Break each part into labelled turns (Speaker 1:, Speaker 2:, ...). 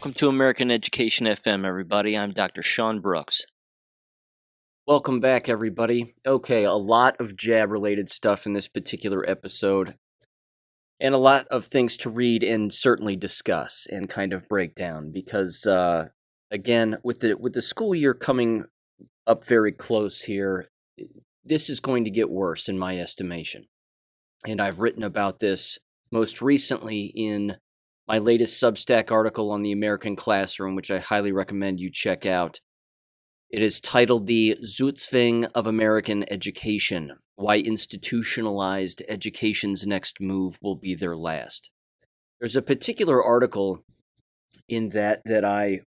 Speaker 1: Welcome to American Education FM, everybody. I'm Dr. Sean Brooks. Welcome back, everybody. Okay, a lot of jab-related stuff in this particular episode, and a lot of things to read and certainly discuss and kind of break down, because, again, with the school year coming up very close here, this is going to get worse in my estimation. And I've written about this most recently in my latest Substack article on the American Classroom, which I highly recommend you check out. It is titled The Zuzwang of American Education, Why Institutionalized Education's Next Move Will Be Their Last. There's a particular article in that I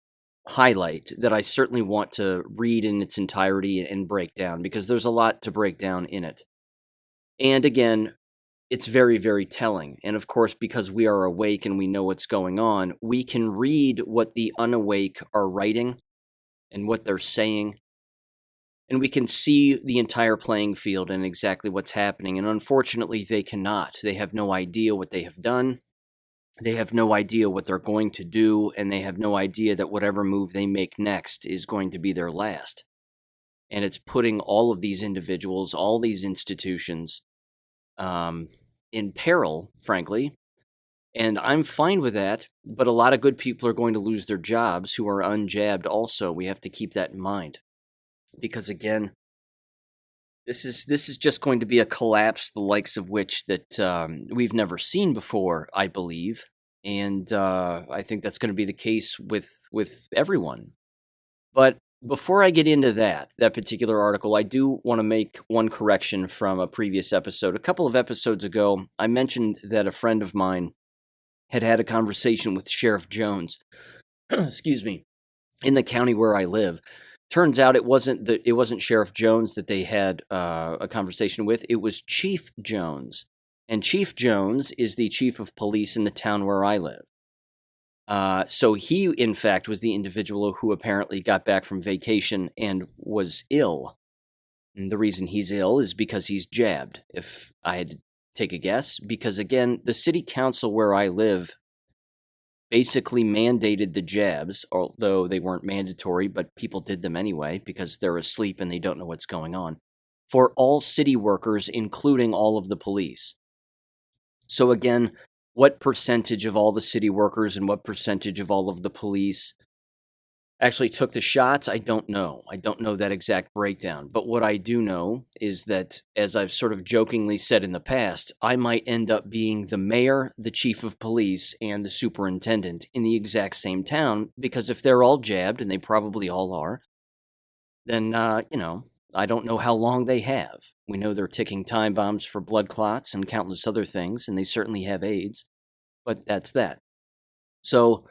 Speaker 1: highlight that I certainly want to read in its entirety and break down, because there's a lot to break down in it. And again, it's very, very telling. And of course, because we are awake and we know what's going on, we can read what the unawake are writing and what they're saying. And we can see the entire playing field and exactly what's happening. And unfortunately, they cannot. They have no idea what they have done. They have no idea what they're going to do. And they have no idea that whatever move they make next is going to be their last. And it's putting all of these individuals, all these institutions, in peril, frankly, and I'm fine with that, but a lot of good people are going to lose their jobs who are unjabbed also. We have to keep that in mind, because again, this is just going to be a collapse, the likes of which that we've never seen before, I believe, and I think that's going to be the case with everyone. But before I get into that particular article, I do want to make one correction from a previous episode. A couple of episodes ago, I mentioned that a friend of mine had a conversation with Sheriff Jones, excuse me, in the county where I live. Turns out it wasn't Sheriff Jones that they had a conversation with. It was Chief Jones, and Chief Jones is the chief of police in the town where I live. So he, in fact, was the individual who apparently got back from vacation and was ill. And the reason he's ill is because he's jabbed, if I had to take a guess. Because, again, the city council where I live basically mandated the jabs, although they weren't mandatory, but people did them anyway because they're asleep and they don't know what's going on, for all city workers, including all of the police. So, again, what percentage of all the city workers and what percentage of all of the police actually took the shots? I don't know. I don't know that exact breakdown. But what I do know is that, as I've sort of jokingly said in the past, I might end up being the mayor, the chief of police, and the superintendent in the exact same town, because if they're all jabbed, and they probably all are, then, I don't know how long they have. We know they're ticking time bombs for blood clots and countless other things, and they certainly have AIDS, but that's that. So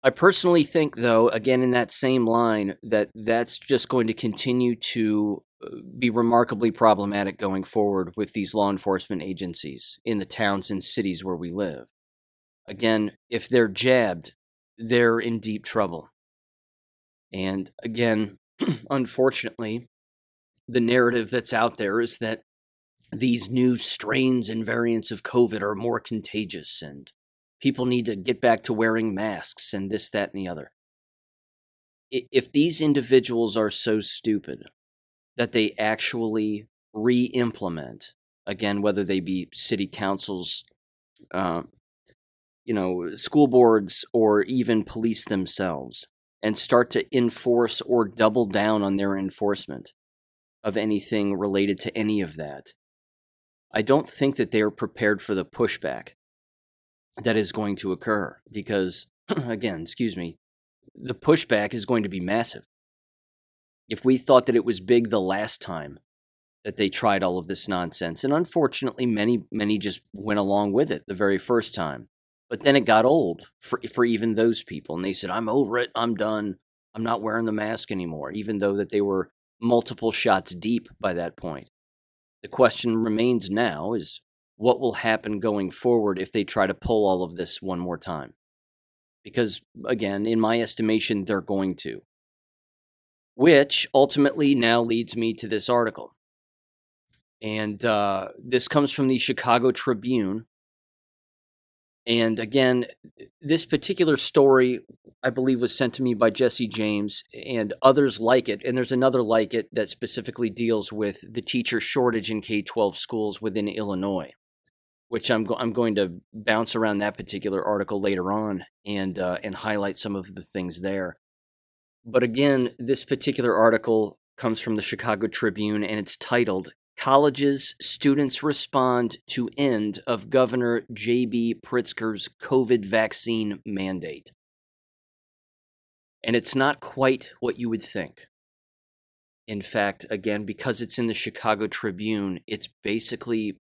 Speaker 1: I personally think, though, again, in that same line, that that's just going to continue to be remarkably problematic going forward with these law enforcement agencies in the towns and cities where we live. Again, if they're jabbed, they're in deep trouble. And again, unfortunately, the narrative that's out there is that these new strains and variants of COVID are more contagious and people need to get back to wearing masks and this, that, and the other. If these individuals are so stupid that they actually re-implement, again, whether they be city councils, school boards, or even police themselves, and start to enforce or double down on their enforcement of anything related to any of that, I don't think that they are prepared for the pushback that is going to occur, because, again, the pushback is going to be massive. If we thought that it was big the last time that they tried all of this nonsense, and unfortunately many just went along with it the very first time, but then it got old for even those people, and they said, I'm over it, I'm done, I'm not wearing the mask anymore, even though that they were multiple shots deep by that point. The question remains now is, what will happen going forward if they try to pull all of this one more time? Because, again, in my estimation, they're going to. Which ultimately now leads me to this article. And this comes from the Chicago Tribune. And again, this particular story, I believe, was sent to me by Jesse James and others like it. And there's another like it that specifically deals with the teacher shortage in K-12 schools within Illinois, which I'm going to bounce around that particular article later on and highlight some of the things there. But again, this particular article comes from the Chicago Tribune, and it's titled, Colleges Students Respond to End of Governor J.B. Pritzker's COVID Vaccine Mandate. And it's not quite what you would think. In fact, again, because it's in the Chicago Tribune, it's basically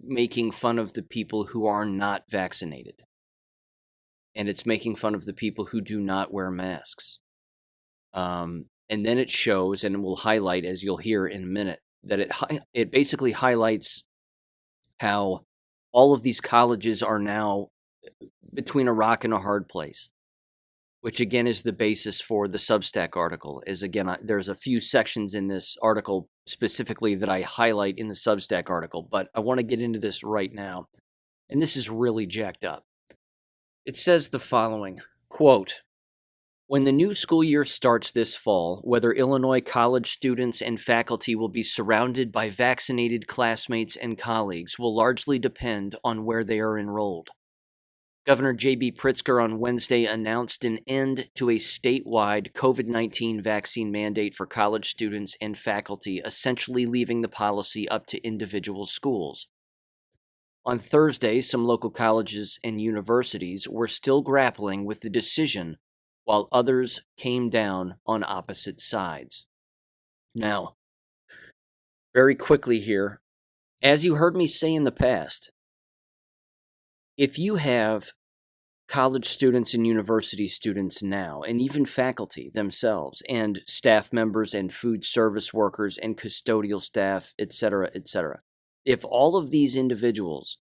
Speaker 1: making fun of the people who are not vaccinated. And it's making fun of the people who do not wear masks. And then it shows, and will highlight, as you'll hear in a minute, that it basically highlights how all of these colleges are now between a rock and a hard place, which again is the basis for the Substack article. Is again, there's a few sections in this article specifically that I highlight in the Substack article, but I want to get into this right now. And this is really jacked up. It says the following, quote, when the new school year starts this fall, whether Illinois college students and faculty will be surrounded by vaccinated classmates and colleagues will largely depend on where they are enrolled. Governor J.B. Pritzker on Wednesday announced an end to a statewide COVID-19 vaccine mandate for college students and faculty, essentially leaving the policy up to individual schools. On Thursday, some local colleges and universities were still grappling with the decision, while others came down on opposite sides. Now, very quickly here, as you heard me say in the past, if you have college students and university students now, and even faculty themselves, and staff members and food service workers and custodial staff, etc., if all of these individuals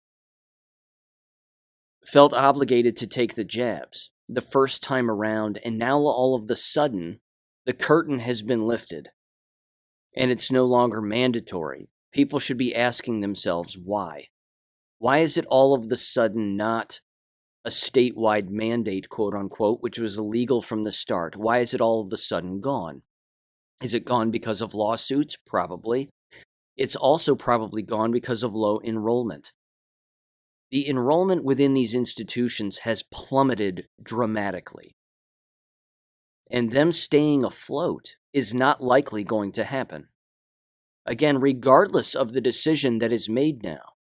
Speaker 1: felt obligated to take the jabs the first time around, and now all of the sudden, the curtain has been lifted, and it's no longer mandatory, people should be asking themselves why. Why is it all of the sudden not a statewide mandate, quote unquote, which was illegal from the start? Why is it all of a sudden gone? Is it gone because of lawsuits? Probably. It's also probably gone because of low enrollment. The enrollment within these institutions has plummeted dramatically. And them staying afloat is not likely going to happen. Again, regardless of the decision that is made now,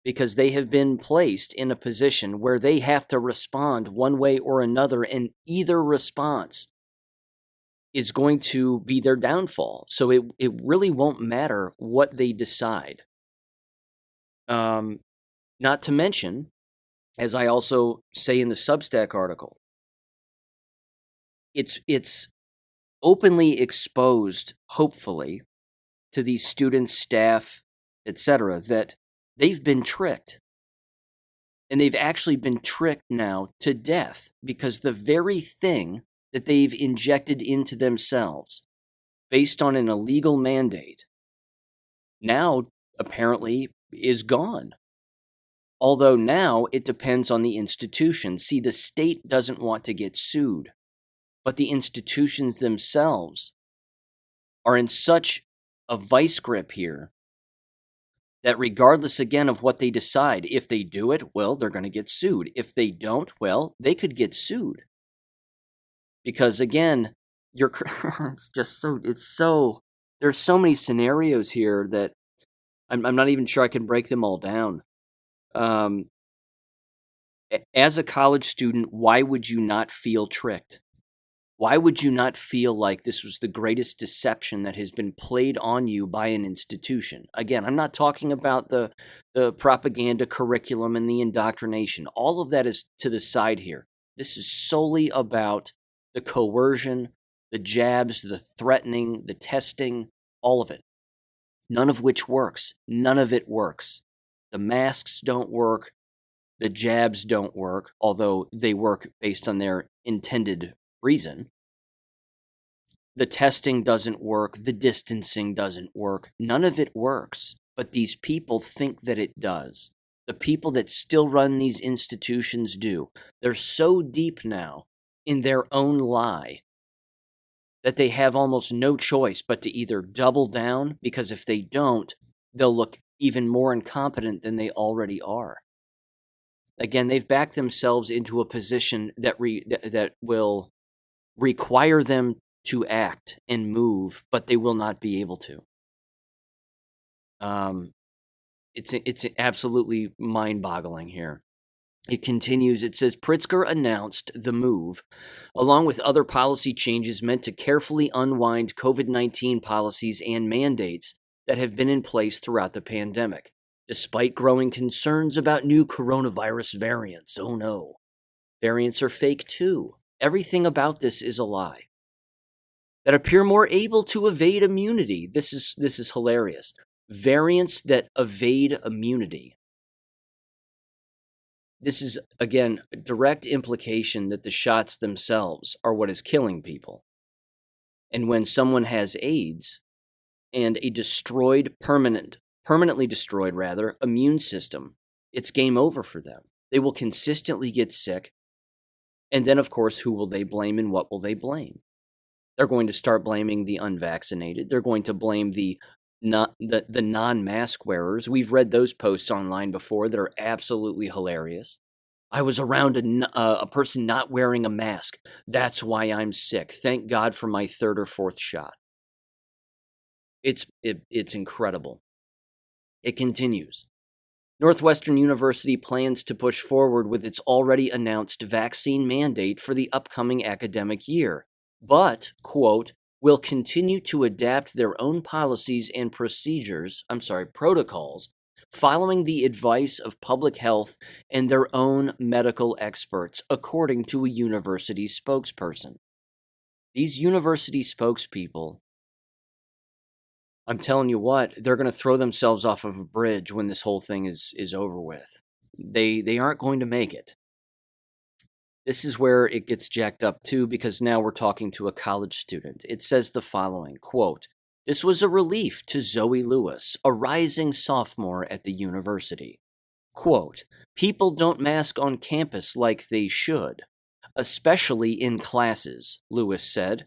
Speaker 1: because they have been placed in a position where they have to respond one way or another, and either response is going to be their downfall. So it really won't matter what they decide. Not to mention, as I also say in the Substack article, it's openly exposed, hopefully, to these students, staff, etc., that they've been tricked. And they've actually been tricked now to death, because the very thing that they've injected into themselves, based on an illegal mandate, now apparently is gone. Although now it depends on the institution. See, the state doesn't want to get sued, but the institutions themselves are in such a vice grip here that regardless, again, of what they decide, if they do it, well, they're going to get sued. If they don't, well, they could get sued. Because, again, it's just there's so many scenarios here that I'm not even sure I can break them all down. As a college student, why would you not feel tricked? Why would you not feel like this was the greatest deception that has been played on you by an institution? Again, I'm not talking about the propaganda curriculum and the indoctrination. All of that is to the side here. This is solely about the coercion, the jabs, the threatening, the testing, all of it. None of which works. None of it works. The masks don't work. The jabs don't work, although they work based on their intended reason. The testing doesn't work. The distancing doesn't work. None of it works. But these people think that it does. The people that still run these institutions do. They're so deep now in their own lie that they have almost no choice but to either double down, because if they don't, they'll look even more incompetent than they already are. Again, they've backed themselves into a position that will require them to act and move, but they will not be able to. It's absolutely mind-boggling here. It continues, it says, Pritzker announced the move, along with other policy changes meant to carefully unwind COVID-19 policies and mandates that have been in place throughout the pandemic, despite growing concerns about new coronavirus variants. Oh no. Variants are fake too. Everything about this is a lie. That appear more able to evade immunity. This is hilarious. Variants that evade immunity. This is, again, a direct implication that the shots themselves are what is killing people. And when someone has AIDS and a permanently destroyed, immune system, it's game over for them. They will consistently get sick. And then, of course, who will they blame and what will they blame? They're going to start blaming the unvaccinated. They're going to blame the non-mask wearers. We've read those posts online before that are absolutely hilarious. I was around a person not wearing a mask. That's why I'm sick. Thank God for my third or fourth shot. It's incredible. It continues. Northwestern University plans to push forward with its already announced vaccine mandate for the upcoming academic year, but, quote, will continue to adapt their own policies and protocols, following the advice of public health and their own medical experts, according to a university spokesperson. These university spokespeople, I'm telling you what, they're going to throw themselves off of a bridge when this whole thing is over with. They aren't going to make it. This is where it gets jacked up too, because now we're talking to a college student. It says the following, quote, this was a relief to Zoe Lewis, a rising sophomore at the university. Quote, people don't mask on campus like they should, especially in classes, Lewis said.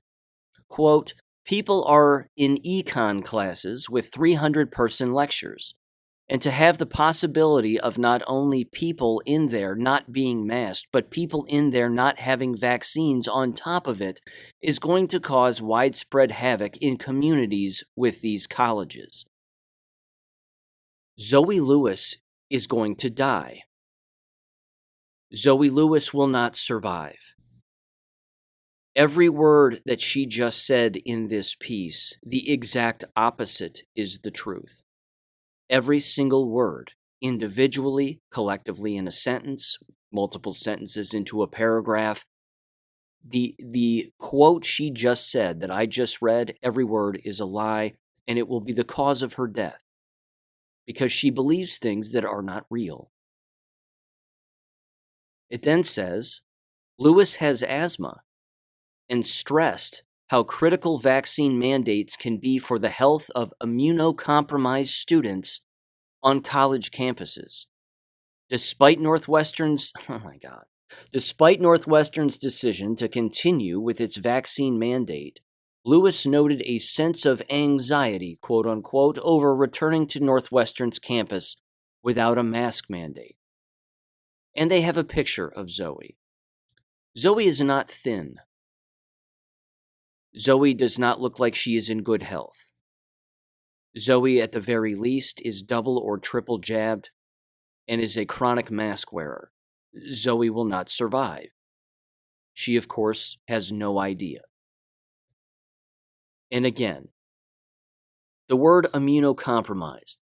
Speaker 1: Quote, people are in econ classes with 300-person lectures, and to have the possibility of not only people in there not being masked, but people in there not having vaccines on top of it is going to cause widespread havoc in communities with these colleges. Zoe Lewis is going to die. Zoe Lewis will not survive. Every word that she just said in this piece, the exact opposite is the truth. Every single word, individually, collectively in a sentence, multiple sentences into a paragraph. The quote she just said that I just read, every word is a lie, and it will be the cause of her death, because she believes things that are not real. It then says, Lewis has asthma and stressed how critical vaccine mandates can be for the health of immunocompromised students on college campuses. Despite Northwestern's decision to continue with its vaccine mandate, Lewis noted a sense of anxiety, quote unquote, over returning to Northwestern's campus without a mask mandate. And they have a picture of Zoe. Zoe is not thin. Zoe does not look like she is in good health. Zoe, at the very least, is double or triple jabbed and is a chronic mask wearer. Zoe will not survive. She, of course, has no idea. And again, the word immunocompromised,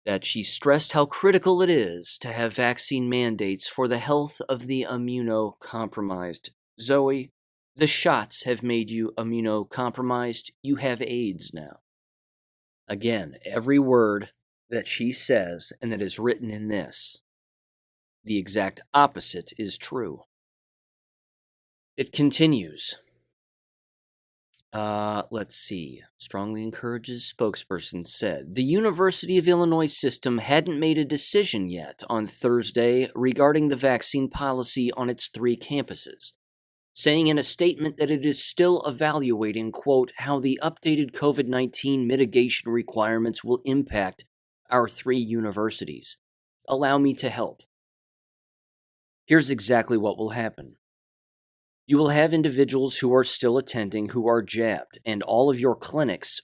Speaker 1: that she stressed how critical it is to have vaccine mandates for the health of the immunocompromised. Zoe, the shots have made you immunocompromised. You have AIDS now. Again, every word that she says and that is written in this, the exact opposite is true. It continues. Let's see. Strongly encourages, spokesperson said. The University of Illinois system hadn't made a decision yet on Thursday regarding the vaccine policy on its 3 campuses, saying in a statement that it is still evaluating, quote, how the updated COVID-19 mitigation requirements will impact our 3 universities. Allow me to help. Here's exactly what will happen. You will have individuals who are still attending who are jabbed, and all of your clinics,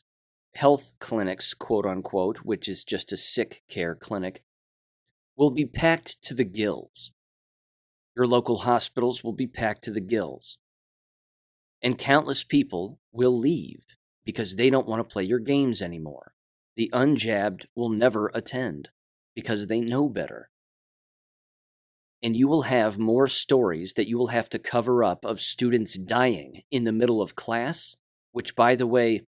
Speaker 1: health clinics, quote unquote, which is just a sick care clinic, will be packed to the gills. Your local hospitals will be packed to the gills. And countless people will leave because they don't want to play your games anymore. The unjabbed will never attend because they know better. And you will have more stories that you will have to cover up of students dying in the middle of class, which, by the way,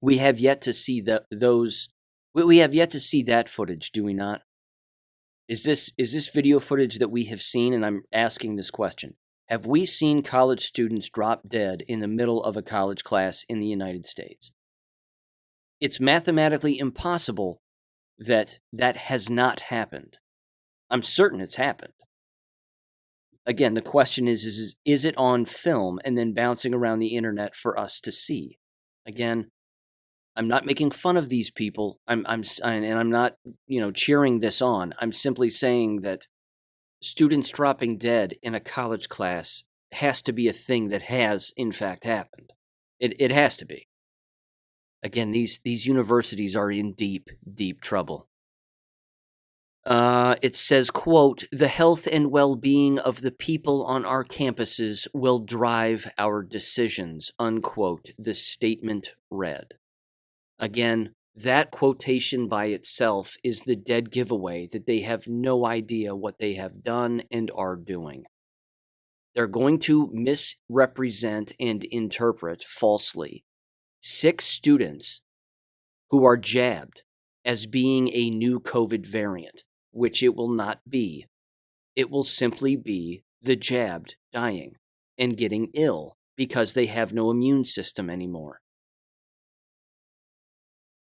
Speaker 1: we have yet to see we have yet to see that footage, do we not? Is this video footage that we have seen? And I'm asking this question. Have we seen college students drop dead in the middle of a college class in the United States? It's mathematically impossible that that has not happened. I'm certain it's happened. Again, the question is it on film and then bouncing around the internet for us to see? Again, I'm not making fun of these people. I'm not, cheering this on. I'm simply saying that students dropping dead in a college class has to be a thing that has, in fact, happened. It has to be. Again, these universities are in deep, deep trouble. It says, quote, the health and well-being of the people on our campuses will drive our decisions, unquote, the statement read. Again, that quotation by itself is the dead giveaway that they have no idea what they have done and are doing. They're going to misrepresent and interpret falsely 6 students who are jabbed as being a new COVID variant, which it will not be. It will simply be the jabbed dying and getting ill because they have no immune system anymore.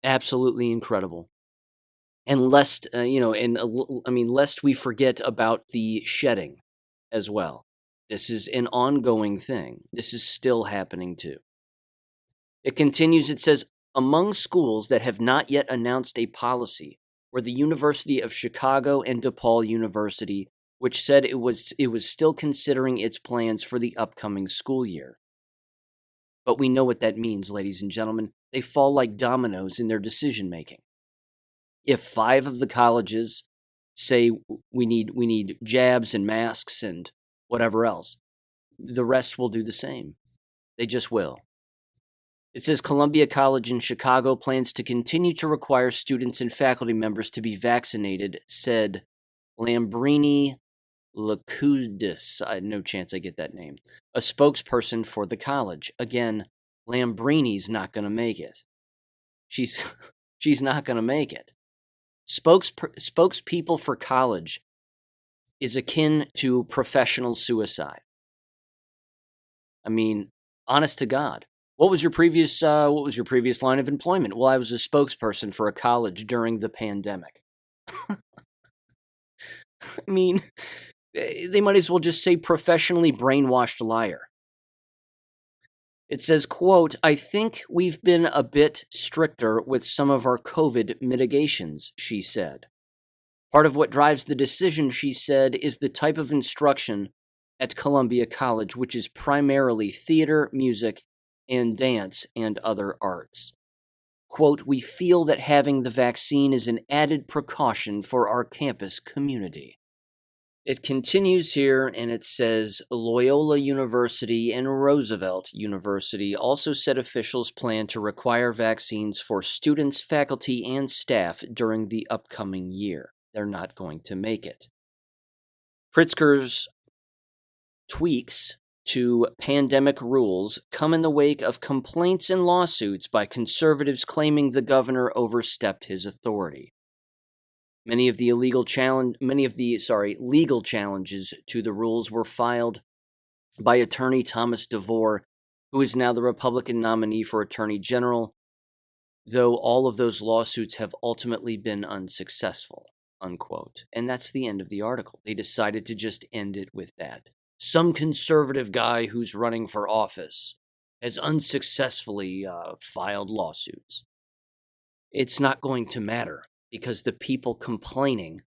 Speaker 1: Absolutely incredible. And lest, lest we forget about the shedding as well. This is an ongoing thing. This is still happening too. It continues, it says, among schools that have not yet announced a policy were the University of Chicago and DePaul University, which said it was still considering its plans for the upcoming school year. But we know what that means, ladies and gentlemen. They fall like dominoes in their decision-making. If 5 of the colleges say we need jabs and masks and whatever else, the rest will do the same. They just will. It says Columbia College in Chicago plans to continue to require students and faculty members to be vaccinated, said Lambrini Lacudis. No chance I get that name. A spokesperson for the college. Again, Lambrini's not going to make it. She's not going to make it. Spokespeople for college is akin to professional suicide. I mean, honest to God. What was your previous line of employment? Well, I was a spokesperson for a college during the pandemic. I mean, they might as well just say professionally brainwashed liar. It says, quote, I think we've been a bit stricter with some of our COVID mitigations, she said. Part of what drives the decision, she said, is the type of instruction at Columbia College, which is primarily theater, music, and dance and other arts. Quote, we feel that having the vaccine is an added precaution for our campus community. It continues here and it says Loyola University and Roosevelt University also said officials plan to require vaccines for students, faculty, and staff during the upcoming year. They're not going to make it. Pritzker's tweaks to pandemic rules come in the wake of complaints and lawsuits by conservatives claiming the governor overstepped his authority. Many of the legal challenges to the rules were filed by attorney Thomas DeVore who is now the Republican nominee for Attorney General, though all of those lawsuits have ultimately been unsuccessful, unquote. And that's the end of the article. They decided to just end it with that. Some conservative guy who's running for office has unsuccessfully filed lawsuits. It's not going to matter because the people complaining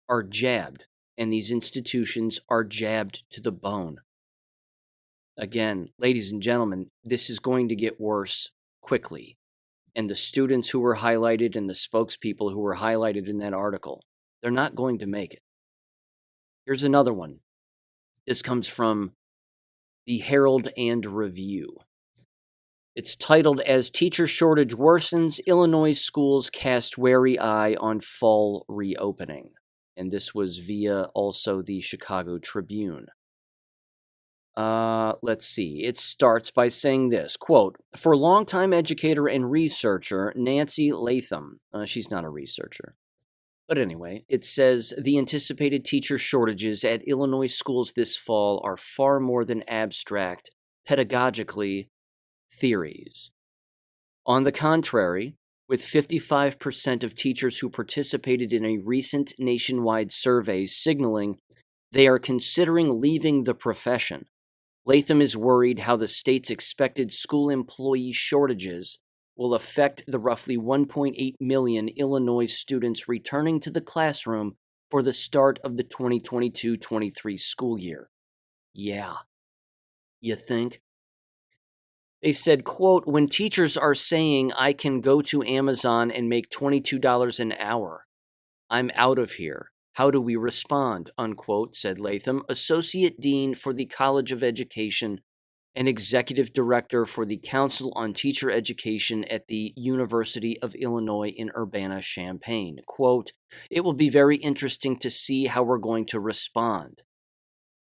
Speaker 1: are jabbed, and these institutions are jabbed to the bone. Again, ladies and gentlemen, this is going to get worse quickly. And the students who were highlighted and the spokespeople who were highlighted in that article, they're not going to make it. Here's another one. This comes from the Herald and Review. It's titled, "As Teacher Shortage Worsens, Illinois Schools Cast Wary Eye on Fall Reopening." And this was via also the Chicago Tribune. Let's see. It starts by saying this, quote, "For longtime educator and researcher Nancy Latham," she's not a researcher. But anyway, it says, "The anticipated teacher shortages at Illinois schools this fall are far more than abstract, pedagogically, theories. On the contrary, with 55% of teachers who participated in a recent nationwide survey signaling they are considering leaving the profession, Latham is worried how the state's expected school employee shortages will affect the roughly 1.8 million Illinois students returning to the classroom for the start of the 2022-23 school year." Yeah. You think? They said, quote, "When teachers are saying I can go to Amazon and make $22 an hour, I'm out of here. How do we respond?" unquote, said Latham, Associate Dean for the College of Education and Executive Director for the Council on Teacher Education at the University of Illinois in Urbana-Champaign. Quote, "It will be very interesting to see how we're going to respond."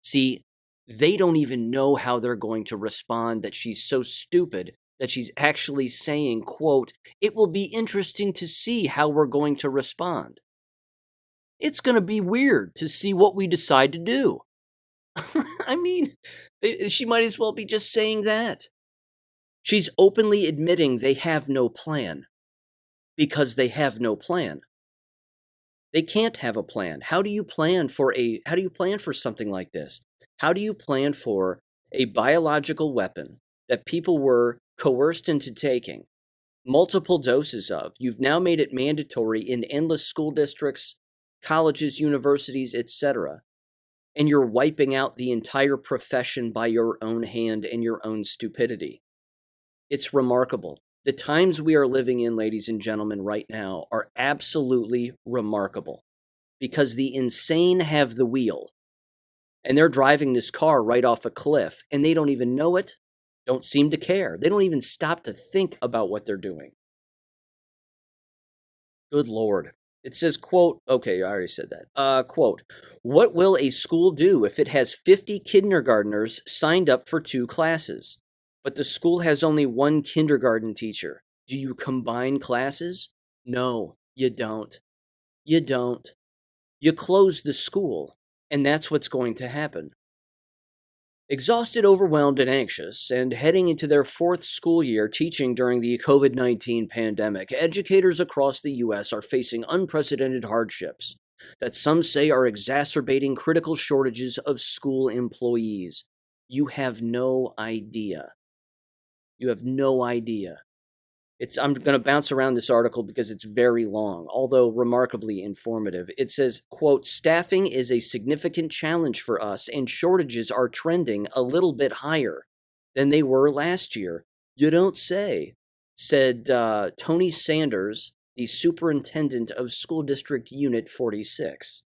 Speaker 1: See, they don't even know how they're going to respond, that she's so stupid that she's actually saying, quote, "It will be interesting to see how we're going to respond." It's going to be weird to see what we decide to do. I mean, she might as well be just saying that. She's openly admitting they have no plan because they have no plan. They can't have a plan. How do you plan for something like this? How do you plan for a biological weapon that people were coerced into taking multiple doses of? You've now made it mandatory in endless school districts, colleges, universities, etc. And you're wiping out the entire profession by your own hand and your own stupidity. It's remarkable. The times we are living in, ladies and gentlemen, right now are absolutely remarkable because the insane have the wheel and they're driving this car right off a cliff and they don't even know it, don't seem to care. They don't even stop to think about what they're doing. Good Lord. It says, quote, okay, I already said that. Quote, "What will a school do if it has 50 kindergartners signed up for 2 classes, but the school has only 1 kindergarten teacher? Do you combine classes? No, you don't. You don't. You close the school, and that's what's going to happen." Exhausted, overwhelmed, and anxious, and heading into their 4th school year teaching during the COVID-19 pandemic, educators across the U.S. are facing unprecedented hardships that some say are exacerbating critical shortages of school employees. You have no idea. You have no idea. I'm going to bounce around this article because it's very long, although remarkably informative. It says, quote, "Staffing is a significant challenge for us, and shortages are trending a little bit higher than they were last year. You don't say," said Tony Sanders, the superintendent of School District Unit 46.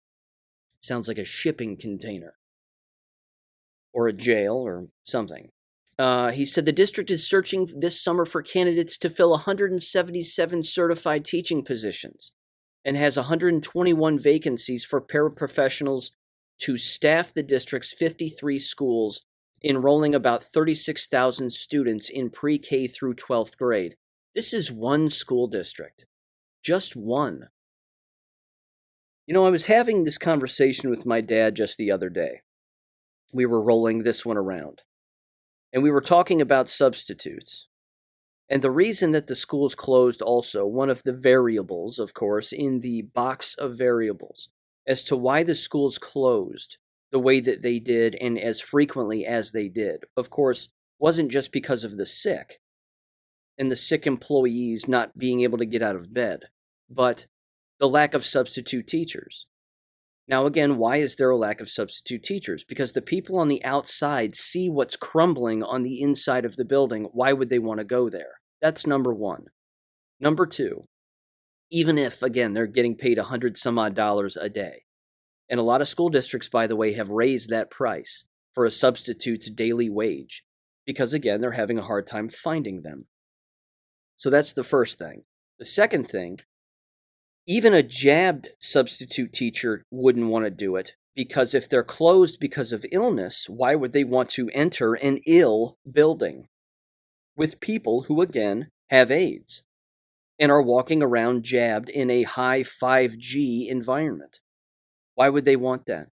Speaker 1: Sounds like a shipping container or a jail or something. He said the district is searching this summer for candidates to fill 177 certified teaching positions and has 121 vacancies for paraprofessionals to staff the district's 53 schools, enrolling about 36,000 students in pre-K through 12th grade. This is one school district. Just one. You know, I was having this conversation with my dad just the other day. We were rolling this one around. And we were talking about substitutes. And the reason that the schools closed also, one of the variables, of course, in the box of variables as to why the schools closed the way that they did and as frequently as they did, of course, wasn't just because of the sick and the sick employees not being able to get out of bed, but the lack of substitute teachers. Now, again, why is there a lack of substitute teachers? Because the people on the outside see what's crumbling on the inside of the building. Why would they want to go there? That's number one. Number two, even if, again, they're getting paid $100 some odd a day, and a lot of school districts, by the way, have raised that price for a substitute's daily wage because, again, they're having a hard time finding them. So that's the first thing. The second thing, even a jabbed substitute teacher wouldn't want to do it because if they're closed because of illness, why would they want to enter an ill building with people who, again, have AIDS and are walking around jabbed in a high 5G environment? Why would they want that?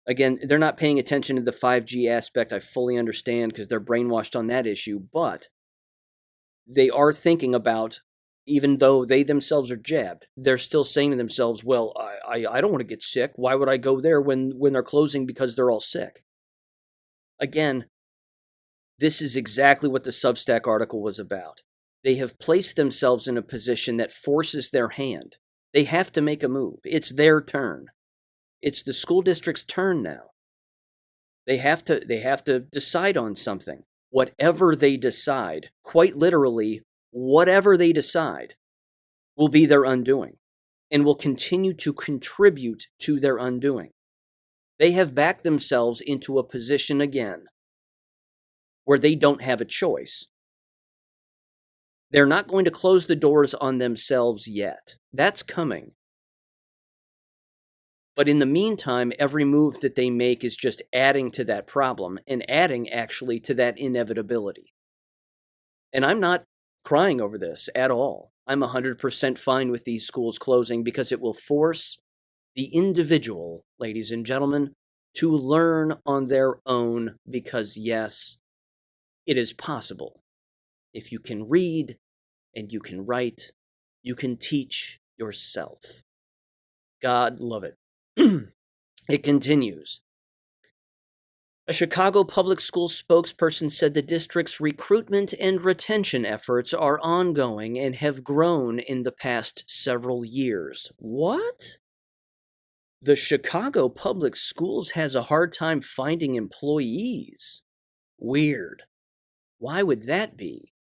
Speaker 1: Again, they're not paying attention to the 5G aspect. I fully understand because they're brainwashed on that issue, but they are thinking about, even though they themselves are jabbed, they're still saying to themselves, well, I don't want to get sick. Why would I go there when they're closing because they're all sick? Again, this is exactly what the Substack article was about. They have placed themselves in a position that forces their hand. They have to make a move. It's their turn. It's the school district's turn now. They have to decide on something. Whatever they decide, quite literally, whatever they decide will be their undoing and will continue to contribute to their undoing. They have backed themselves into a position again where they don't have a choice. They're not going to close the doors on themselves yet. That's coming. But in the meantime, every move that they make is just adding to that problem and adding actually to that inevitability. And I'm not crying over this at all. I'm 100% fine with these schools closing because it will force the individual, ladies and gentlemen, to learn on their own because, yes, it is possible. If you can read and you can write, you can teach yourself. God love it. It continues. A Chicago public school spokesperson said the district's recruitment and retention efforts are ongoing and have grown in the past several years. What? The Chicago Public Schools has a hard time finding employees. Weird. Why would that be?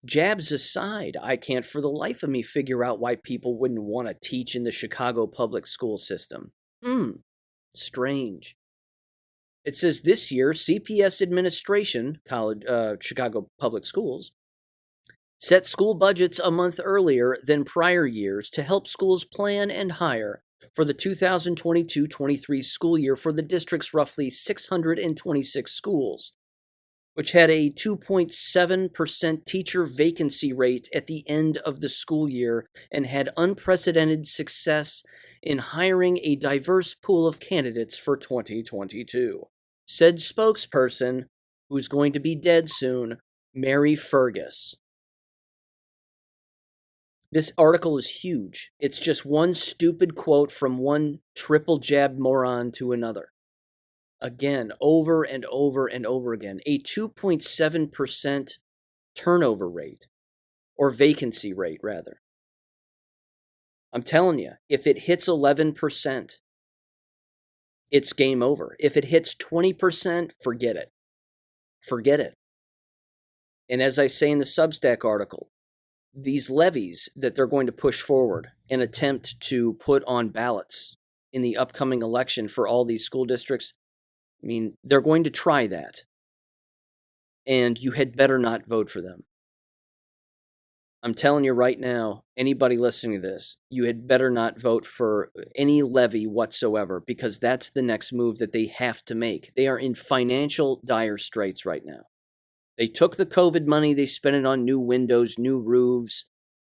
Speaker 1: Jabs aside, I can't for the life of me figure out why people wouldn't want to teach in the Chicago public school system. Strange. It says this year, CPS administration, Chicago Public Schools, set school budgets a month earlier than prior years to help schools plan and hire for the 2022-23 school year for the district's roughly 626 schools, which had a 2.7% teacher vacancy rate at the end of the school year and had unprecedented success in hiring a diverse pool of candidates for 2022. Said spokesperson, who's going to be dead soon, Mary Fergus. This article is huge. It's just one stupid quote from one triple jabbed moron to another. Again, over and over and over again. A 2.7% turnover rate, or vacancy rate, rather. I'm telling you, if it hits 11%, it's game over. If it hits 20%, forget it. Forget it. And as I say in the Substack article, these levies that they're going to push forward and attempt to put on ballots in the upcoming election for all these school districts, I mean, they're going to try that. And you had better not vote for them. I'm telling you right now, anybody listening to this, you had better not vote for any levy whatsoever because that's the next move that they have to make. They are in financial dire straits right now. They took the COVID money, they spent it on new windows, new roofs,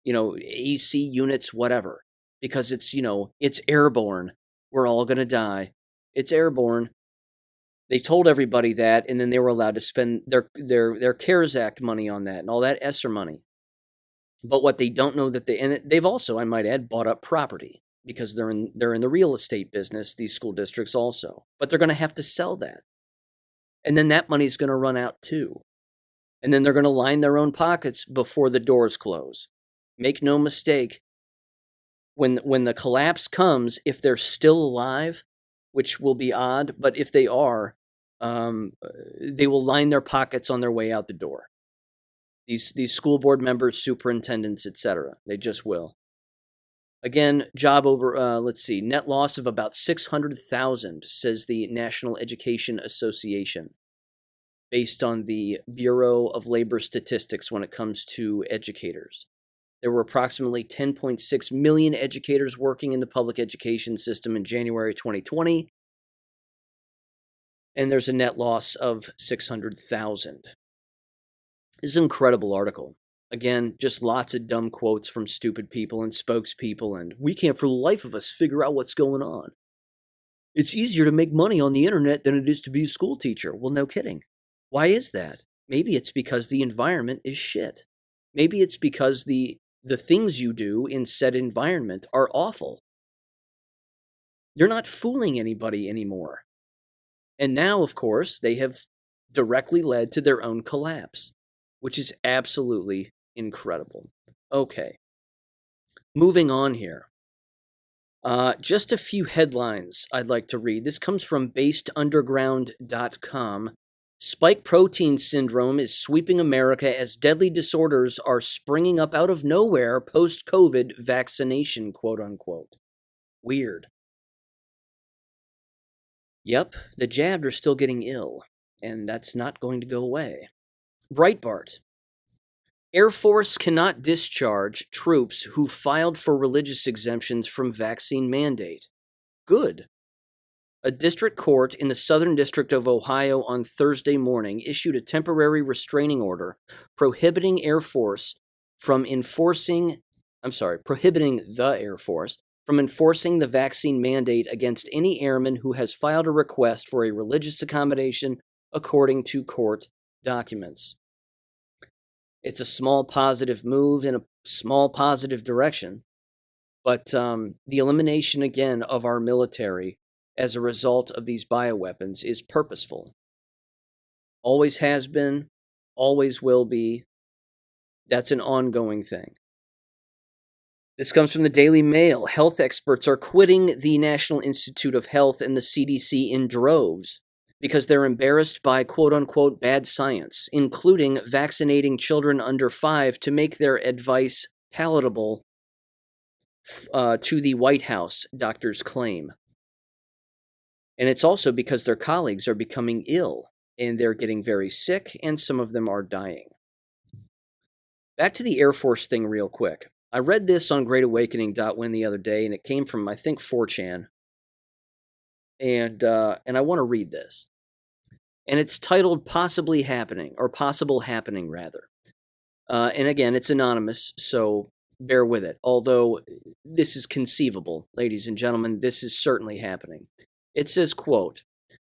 Speaker 1: AC units, whatever, because it's airborne. We're all going to die. It's airborne. They told everybody that, and then they were allowed to spend their CARES Act money on that and all that ESSER money. But what they don't know that they've also, I might add, bought up property because they're in the real estate business, these school districts also. But they're going to have to sell that. And then that money is going to run out too. And then they're going to line their own pockets before the doors close. Make no mistake, when the collapse comes, if they're still alive, which will be odd, but if they are, they will line their pockets on their way out the door. These school board members, superintendents, etc. They just will. Again, net loss of about 600,000, says the National Education Association, based on the Bureau of Labor Statistics when it comes to educators. There were approximately 10.6 million educators working in the public education system in January 2020, and there's a net loss of 600,000. This is an incredible article. Again, just lots of dumb quotes from stupid people and spokespeople, and we can't for the life of us figure out what's going on. It's easier to make money on the internet than it is to be a school teacher. Well, no kidding. Why is that? Maybe it's because the environment is shit. Maybe it's because the things you do in said environment are awful. You're not fooling anybody anymore. And now, of course, they have directly led to their own collapse, which is absolutely incredible. Okay. Moving on here. Just a few headlines I'd like to read. This comes from basedunderground.com. Spike protein syndrome is sweeping America as deadly disorders are springing up out of nowhere post-COVID vaccination, quote unquote. Weird. Yep, the jabbed are still getting ill, and that's not going to go away. Breitbart. Air Force cannot discharge troops who filed for religious exemptions from vaccine mandate. Good. A district court in the Southern District of Ohio on Thursday morning issued a temporary restraining order prohibiting the Air Force from enforcing the vaccine mandate against any airman who has filed a request for a religious accommodation, according to court documents. It's a small positive move in a small positive direction, but the elimination again of our military as a result of these bioweapons is purposeful. Always has been, always will be. That's an ongoing thing. This comes from the Daily Mail. Health experts are quitting the National Institute of Health and the CDC in droves because they're embarrassed by quote-unquote bad science, including vaccinating children under 5 to make their advice palatable to the White House, doctors claim. And it's also because their colleagues are becoming ill, and they're getting very sick, and some of them are dying. Back to the Air Force thing real quick. I read this on GreatAwakening.win the other day, and it came from, I think, 4chan. And I want to read this. And it's titled Possibly Happening, or Possible Happening, rather. And again, it's anonymous, so bear with it. Although this is conceivable, ladies and gentlemen, this is certainly happening. It says, quote,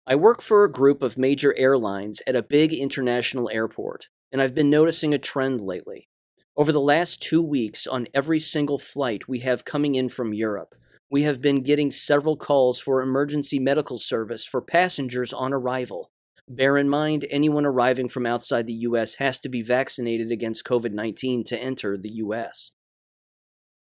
Speaker 1: I work for a group of major airlines at a big international airport, and I've been noticing a trend lately. Over the last 2 weeks, on every single flight we have coming in from Europe, we have been getting several calls for emergency medical service for passengers on arrival. Bear in mind, anyone arriving from outside the U.S. has to be vaccinated against COVID-19 to enter the U.S.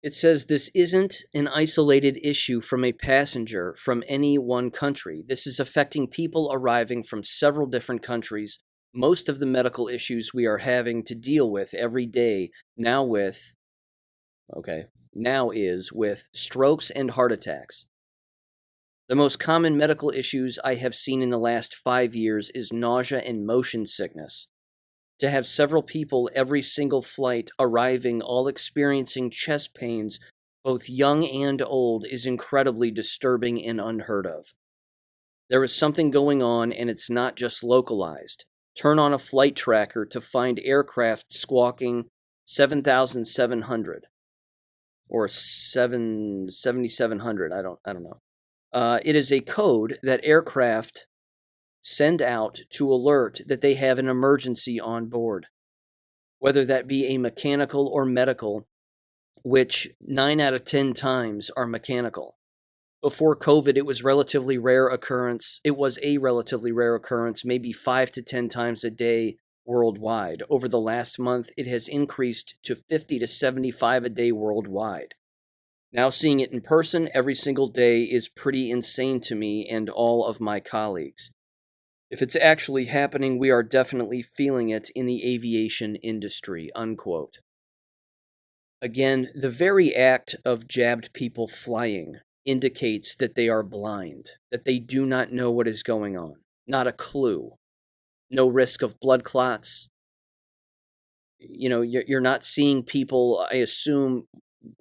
Speaker 1: It says this isn't an isolated issue from a passenger from any one country. This is affecting people arriving from several different countries. Most of the medical issues we are having to deal with every day now is with strokes and heart attacks. The most common medical issues I have seen in the last 5 years is nausea and motion sickness. To have several people every single flight arriving all experiencing chest pains, both young and old, is incredibly disturbing and unheard of. There is something going on, and it's not just localized. Turn on a flight tracker to find aircraft squawking 7,700 or 7,700. I don't know. It is a code that aircraft send out to alert that they have an emergency on board, whether that be a mechanical or medical, which 9 out of 10 times are mechanical. Before COVID, it was relatively rare occurrence. It was a relatively rare occurrence, maybe 5 to 10 times a day worldwide. Over the last month, it has increased to 50 to 75 a day worldwide. Now seeing it in person every single day is pretty insane to me and all of my colleagues. If it's actually happening, we are definitely feeling it in the aviation industry, unquote. Again, the very act of jabbed people flying indicates that they are blind, that they do not know what is going on. Not a clue. No risk of blood clots. You're not seeing people, I assume,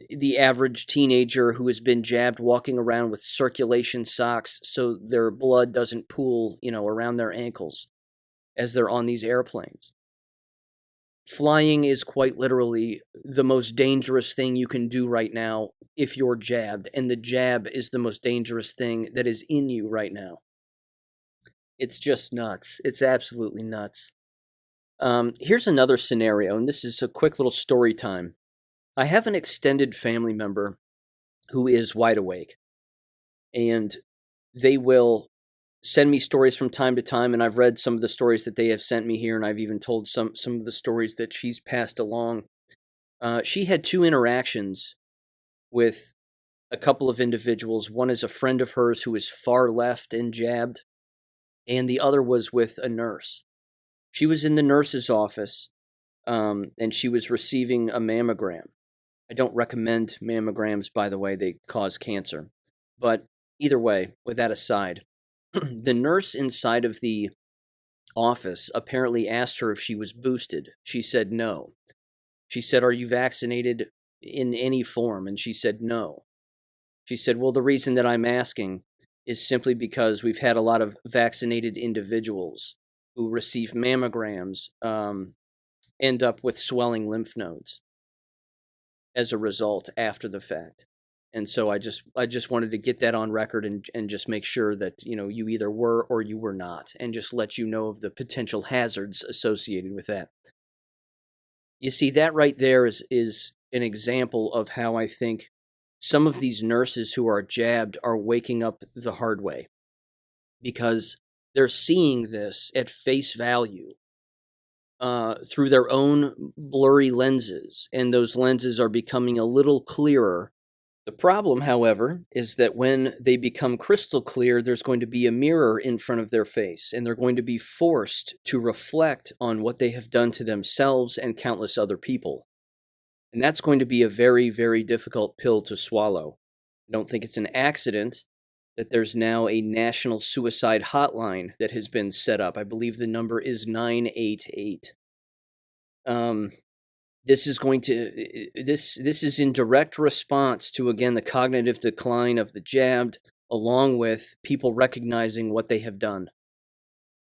Speaker 1: the average teenager who has been jabbed walking around with circulation socks so their blood doesn't pool, around their ankles as they're on these airplanes. Flying is quite literally the most dangerous thing you can do right now if you're jabbed, and the jab is the most dangerous thing that is in you right now. It's just nuts. It's absolutely nuts. Here's another scenario, and this is a quick little story time. I have an extended family member who is wide awake, and they will send me stories from time to time, and I've read some of the stories that they have sent me here, and I've even told some of the stories that she's passed along. She had 2 interactions with a couple of individuals. One is a friend of hers who is far left and jabbed, and the other was with a nurse. She was in the nurse's office, and she was receiving a mammogram. I don't recommend mammograms, by the way, they cause cancer. But either way, with that aside, the nurse inside of the office apparently asked her if she was boosted. She said no. She said, "Are you vaccinated in any form?" And she said no. She said, "Well, the reason that I'm asking is simply because we've had a lot of vaccinated individuals who receive mammograms end up with swelling lymph nodes as a result after the fact. And so I just wanted to get that on record and just make sure that, you either were or you were not, and just let you know of the potential hazards associated with that." You see, that right there is an example of how I think some of these nurses who are jabbed are waking up the hard way, because they're seeing this at face value through their own blurry lenses, and those lenses are becoming a little clearer. The problem, however, is that when they become crystal clear, there's going to be a mirror in front of their face, and they're going to be forced to reflect on what they have done to themselves and countless other people. And that's going to be a very, very difficult pill to swallow. I don't think it's an accident that there's now a national suicide hotline that has been set up. I believe the number is 988. This is in direct response to, again, the cognitive decline of the jabbed, along with people recognizing what they have done,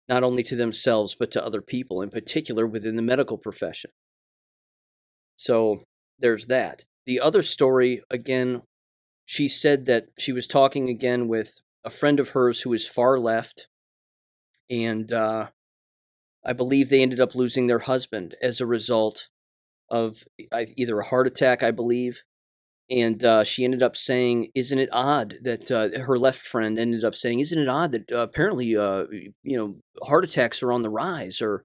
Speaker 1: not only to themselves, but to other people, in particular within the medical profession. So there's that. The other story, again, she said that she was talking again with a friend of hers who is far left, and I believe they ended up losing their husband as a result of either a heart attack, I believe. And she ended up saying, "Isn't it odd that," her left friend ended up saying, "Isn't it odd that apparently, heart attacks are on the rise, or,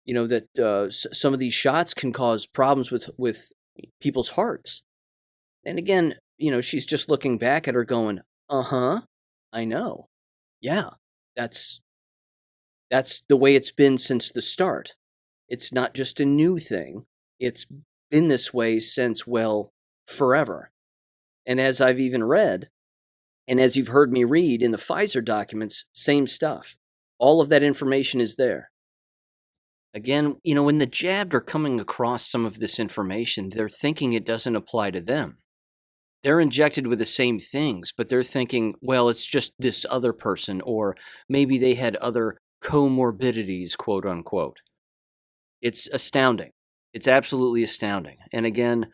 Speaker 1: that some of these shots can cause problems with people's hearts?" And again, she's just looking back at her going, "Uh-huh, I know. Yeah, that's the way it's been since the start. It's not just a new thing. It's been this way since, well, forever." And as I've even read, and as you've heard me read in the Pfizer documents, same stuff. All of that information is there. Again, when the jabbed are coming across some of this information, they're thinking it doesn't apply to them. They're injected with the same things, but they're thinking, well, it's just this other person, or maybe they had other comorbidities, quote unquote. It's astounding. It's absolutely astounding. And again,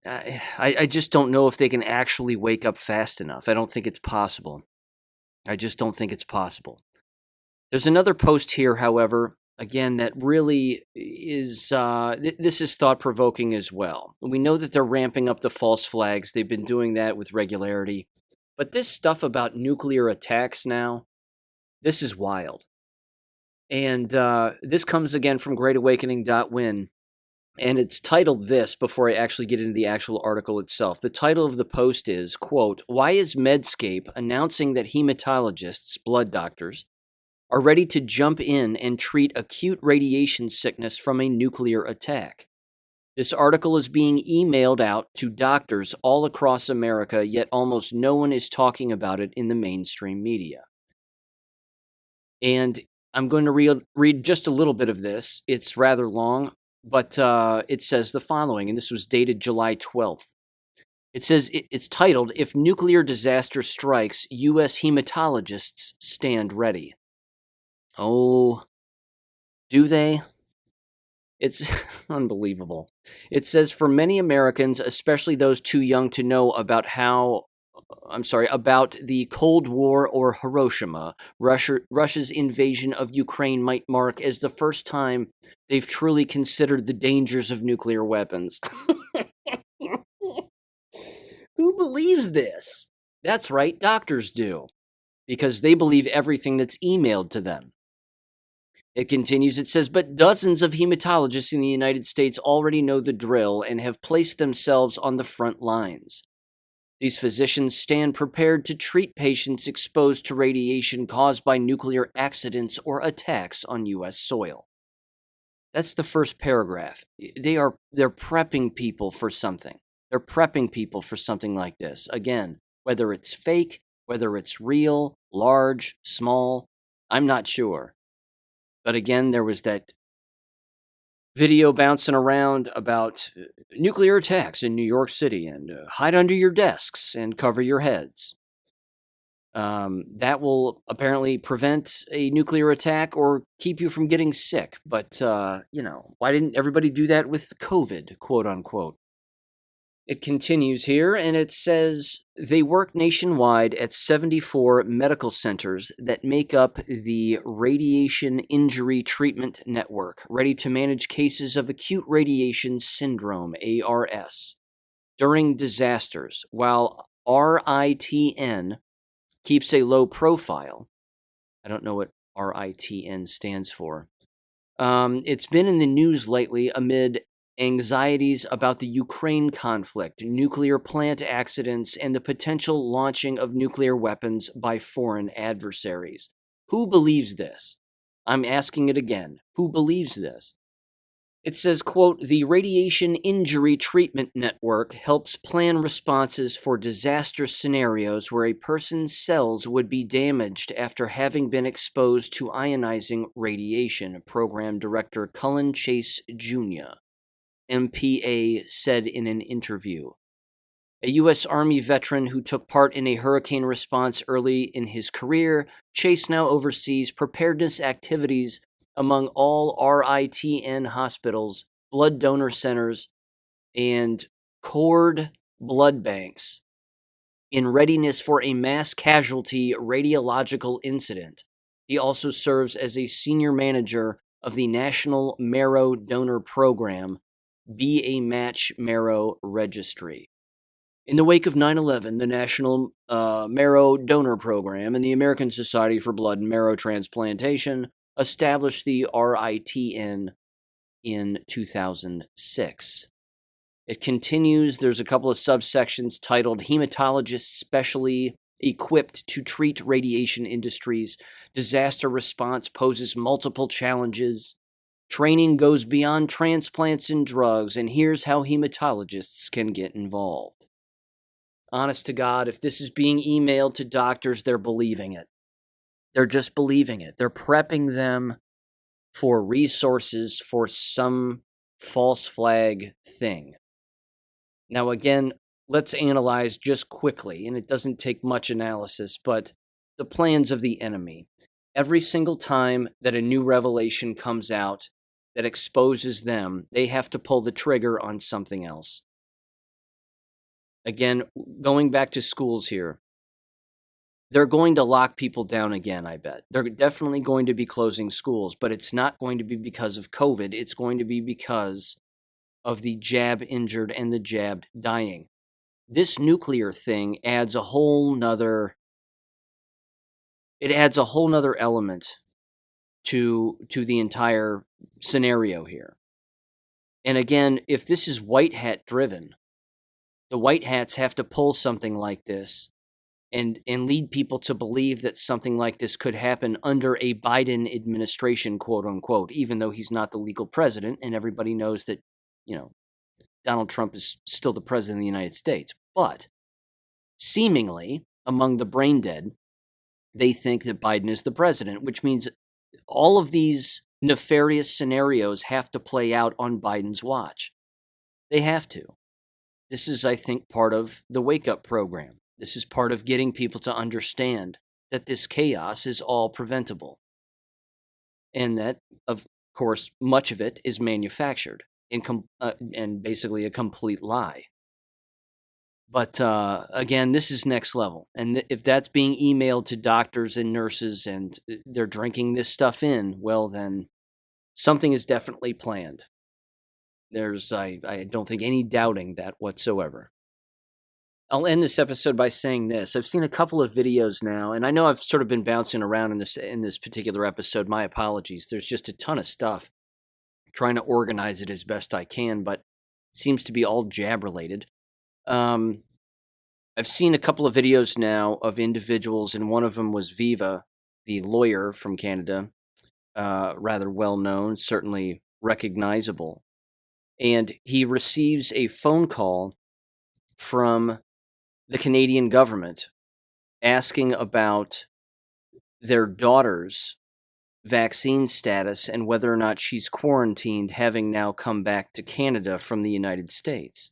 Speaker 1: I just don't know if they can actually wake up fast enough. I don't think it's possible. I just don't think it's possible. There's another post here, however, again, that really is, this is thought-provoking as well. We know that they're ramping up the false flags. They've been doing that with regularity. But this stuff about nuclear attacks now, this is wild. And this comes again from greatawakening.win. And it's titled this before I actually get into the actual article itself. The title of the post is, quote, "Why is Medscape announcing that hematologists, blood doctors, are ready to jump in and treat acute radiation sickness from a nuclear attack? This article is being emailed out to doctors all across America, yet almost no one is talking about it in the mainstream media." And I'm going to read just a little bit of this. It's rather long, but it says the following, and this was dated July 12th. It says, it's titled, "If Nuclear Disaster Strikes, U.S. Hematologists Stand Ready." Oh, do they? It's unbelievable. It says, "For many Americans, especially those too young to know about about the Cold War or Hiroshima, Russia's invasion of Ukraine might mark as the first time they've truly considered the dangers of nuclear weapons." Who believes this? That's right, doctors do, because they believe everything that's emailed to them. It continues, it says, "But dozens of hematologists in the United States already know the drill and have placed themselves on the front lines. These physicians stand prepared to treat patients exposed to radiation caused by nuclear accidents or attacks on U.S. soil." That's the first paragraph. They're prepping people for something. They're prepping people for something like this. Again, whether it's fake, whether it's real, large, small, I'm not sure. But again, there was that video bouncing around about nuclear attacks in New York City and hide under your desks and cover your heads. That will apparently prevent a nuclear attack or keep you from getting sick. But, why didn't everybody do that with COVID, quote unquote? It continues here, and it says, "They work nationwide at 74 medical centers that make up the Radiation Injury Treatment Network, ready to manage cases of acute radiation syndrome, ARS, during disasters, while RITN keeps a low profile." I don't know what RITN stands for. It's been in the news lately amid anxieties about the Ukraine conflict, nuclear plant accidents, and the potential launching of nuclear weapons by foreign adversaries. Who believes this? I'm asking it again. Who believes this? It says, quote, "The Radiation Injury Treatment Network helps plan responses for disaster scenarios where a person's cells would be damaged after having been exposed to ionizing radiation," Program Director Cullen Chase Jr., MPA, said in an interview. A U.S. Army veteran who took part in a hurricane response early in his career, Chase now oversees preparedness activities among all RITN hospitals, blood donor centers, and cord blood banks in readiness for a mass casualty radiological incident. He also serves as a senior manager of the National Marrow Donor Program, Be a Match Marrow Registry. In the wake of 9/11, the National Marrow Donor Program and the American Society for Blood and Marrow Transplantation established the RITN in 2006. It continues, there's a couple of subsections titled "Hematologists Specially Equipped to Treat Radiation Industries. Disaster Response Poses Multiple Challenges. Training goes beyond transplants and drugs, and here's how hematologists can get involved." Honest to God, if this is being emailed to doctors, they're believing it. They're just believing it. They're prepping them for resources for some false flag thing. Now, again, let's analyze just quickly, and it doesn't take much analysis, but the plans of the enemy. Every single time that a new revelation comes out that exposes them, they have to pull the trigger on something else. Again, going back to schools here, they're going to lock people down again, I bet. They're definitely going to be closing schools, but it's not going to be because of COVID. It's going to be because of the jab injured and the jabbed dying. This nuclear thing adds a whole nother element to the entire scenario here. And again, if this is white hat driven, the white hats have to pull something like this and lead people to believe that something like this could happen under a Biden administration, quote unquote, even though he's not the legal president, and everybody knows that, Donald Trump is still the president of the United States. But seemingly, among the brain dead, they think that Biden is the president, which means all of these nefarious scenarios have to play out on Biden's watch. They have to. This is, I think, part of the wake-up program. This is part of getting people to understand that this chaos is all preventable. And that, of course, much of it is manufactured and basically a complete lie. But again, this is next level. And if that's being emailed to doctors and nurses and they're drinking this stuff in, well, then something is definitely planned. I don't think any doubting that whatsoever. I'll end this episode by saying this. I've seen a couple of videos now, and I know I've sort of been bouncing around in this particular episode. My apologies. There's just a ton of stuff. I'm trying to organize it as best I can, but it seems to be all jab related. I've seen a couple of videos now of individuals, and one of them was Viva, the lawyer from Canada, rather well known, certainly recognizable. And he receives a phone call from the Canadian government asking about their daughter's vaccine status and whether or not she's quarantined, having now come back to Canada from the United States.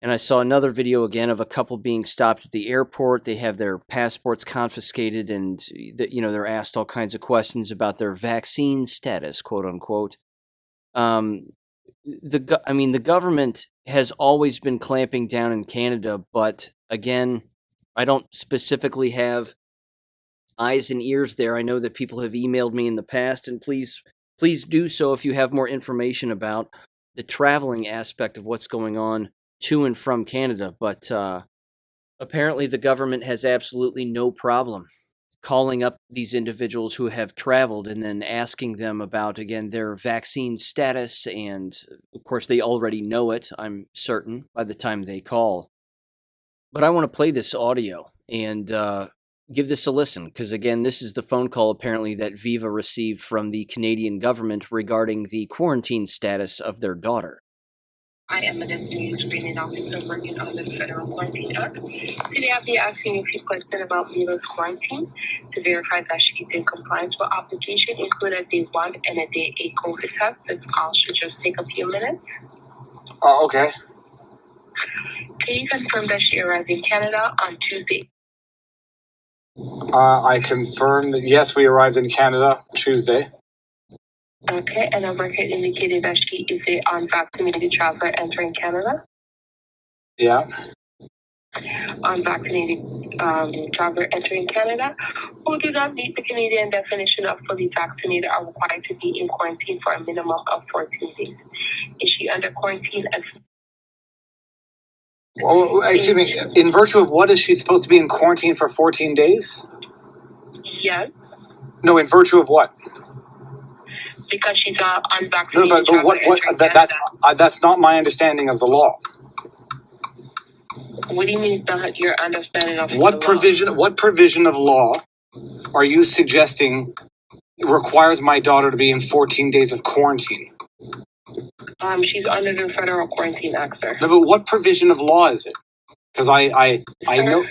Speaker 1: And I saw another video again of a couple being stopped at the airport. They have their passports confiscated, and they're asked all kinds of questions about their vaccine status, quote unquote. The government has always been clamping down in Canada, but again, I don't specifically have eyes and ears there. I know that people have emailed me in the past, and please do so if you have more information about the traveling aspect of what's going on to and from Canada. But apparently the government has absolutely no problem calling up these individuals who have traveled and then asking them about, again, their vaccine status. And of course, they already know it, I'm certain, by the time they call. But I want to play this audio and give this a listen, because again, this is the phone call apparently that Viva received from the Canadian government regarding the quarantine status of their daughter.
Speaker 2: I am a designated screening officer working on the Federal Quarantine Act. Today I'll be asking you a few questions about Viva's quarantine to verify that she's in compliance with obligation, including a day 1 and a day 8 COVID test. This call should just take a few minutes.
Speaker 3: Oh, okay.
Speaker 2: Can you confirm that she arrived in Canada on Tuesday?
Speaker 3: I confirm that, yes, we arrived in Canada Tuesday.
Speaker 2: Okay, and our record indicated that she is a unvaccinated traveler entering Canada.
Speaker 3: Yeah.
Speaker 2: Unvaccinated traveler entering Canada who do not meet the Canadian definition of fully vaccinated are required to be in quarantine for a minimum of 14 days. Is she under quarantine?
Speaker 3: Oh, excuse me. In virtue of what is she supposed to be in quarantine for 14 days?
Speaker 2: Yes.
Speaker 3: No, in virtue of what?
Speaker 2: Because she's unvaccinated.
Speaker 3: No, but that's not my understanding of the law.
Speaker 2: What do you mean that your understanding of
Speaker 3: what provision of law are you suggesting requires my daughter to be in 14 days of quarantine?
Speaker 2: She's under the Federal Quarantine Act, sir.
Speaker 3: No, but what provision of law is it? Because I know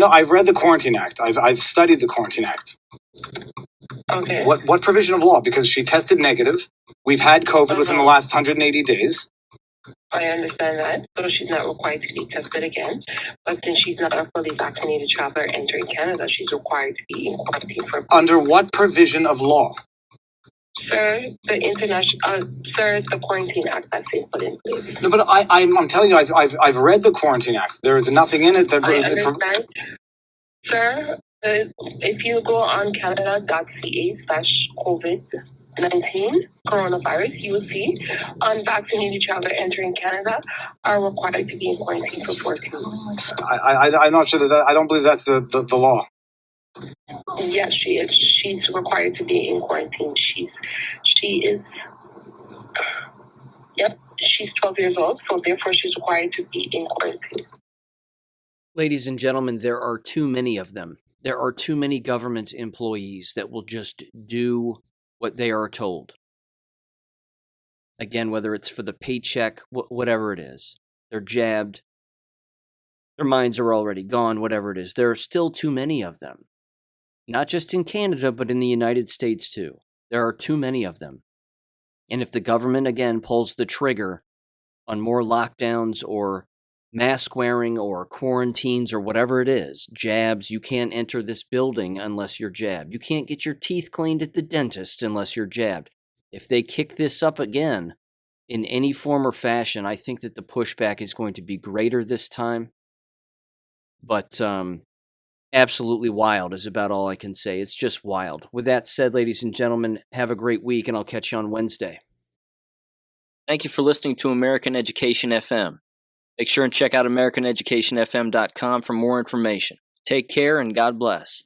Speaker 3: I've read the Quarantine Act. I've studied the Quarantine Act.
Speaker 2: Okay.
Speaker 3: What provision of law? Because she tested negative. We've had COVID within the last 180 days.
Speaker 2: I understand that. So she's not required to be tested again. But since she's not a fully vaccinated traveler entering Canada, she's required to be in quarantine for...
Speaker 3: Under what provision of law?
Speaker 2: Sir, the Quarantine Act that's been put in place.
Speaker 3: No, but I'm telling you, I've read the Quarantine Act. There is nothing in it that.
Speaker 2: I understand. Sir, if you go on canada.ca/COVID-19 coronavirus, you will see unvaccinated travelers entering Canada are required to be in quarantine for 14 days.
Speaker 3: I'm not sure that I don't believe that's the law.
Speaker 2: Yes, she is. She's required to be in quarantine. She is. Yep, she's 12 years old, so therefore she's required to be in quarantine.
Speaker 1: Ladies and gentlemen, there are too many of them. There are too many government employees that will just do what they are told. Again, whether it's for the paycheck, whatever it is. They're jabbed. Their minds are already gone, whatever it is. There are still too many of them. Not just in Canada, but in the United States too. There are too many of them. And if the government, again, pulls the trigger on more lockdowns or mask wearing or quarantines or whatever it is, jabs, you can't enter this building unless you're jabbed. You can't get your teeth cleaned at the dentist unless you're jabbed. If they kick this up again in any form or fashion, I think that the pushback is going to be greater this time. But absolutely wild is about all I can say. It's just wild. With that said, ladies and gentlemen, have a great week, and I'll catch you on Wednesday. Thank you for listening to American Education FM. Make sure and check out AmericanEducationFM.com for more information. Take care and God bless.